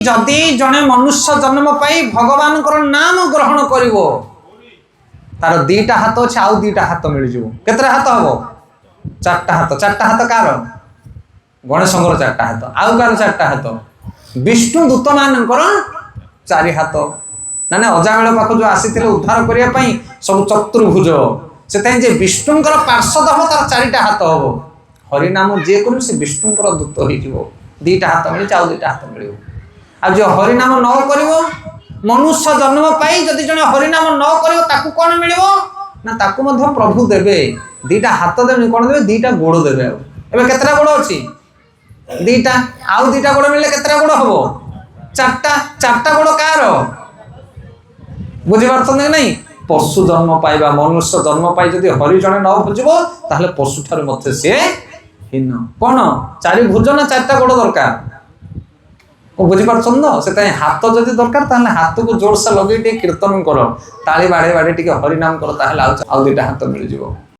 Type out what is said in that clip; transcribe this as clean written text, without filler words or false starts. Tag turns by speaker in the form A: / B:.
A: जदि जने मनुष्य जन्म पाई भगवान नाम ग्रहण करिवो तार दीटा हाथ अच्छे आउ दीटा हाथ मिल जाव केतरा हाथ हम चारटा हाथ कार गणेश चारटा हाथ आउ कार चारटा हाथ विष्णु दूत मान चारि हाथ ना ना अजामेल पाख जो आसी उद्धार करने सब चतुर्भुज से विष्णुंकर पार्षद हम तार चारिटा हाथ हम हरिनाम जे कर विष्णुंकर दूत हो दीटा हाथ मिली आउ दीटा हाथ मिल आ जो हरिनाम न करिवो मनुष्य जन्म पाई जदि जने हरिनाम न करिवो ताकू कोन मिलिवो ना ताकू मध्य प्रभु देबे दीटा हाथ देबे कोन देबे दीटा गोड़ देबे एबे केतरा गोड़ अछि दीटा आउ दीटा गोड़ मिले केतरा गोड़ हबो चारटा गोड़ कार बुझि पारछन नै पशु जन्म पाइबा मनुष्य जन्म पाई जदि हरि जने न भुजिबो ताहले पशु ठार मध्य से हीन कोन चारि भुज ना चारटा गोड़ दरकार बुझी पार्छन से हाथ जदि दरकार ताहले हाथ को जोर से लगे कीर्तन कर ताली बाड़े बाड़े टी हरिनाम कर ताहले आउ दुईटा हाथ मिल जाव।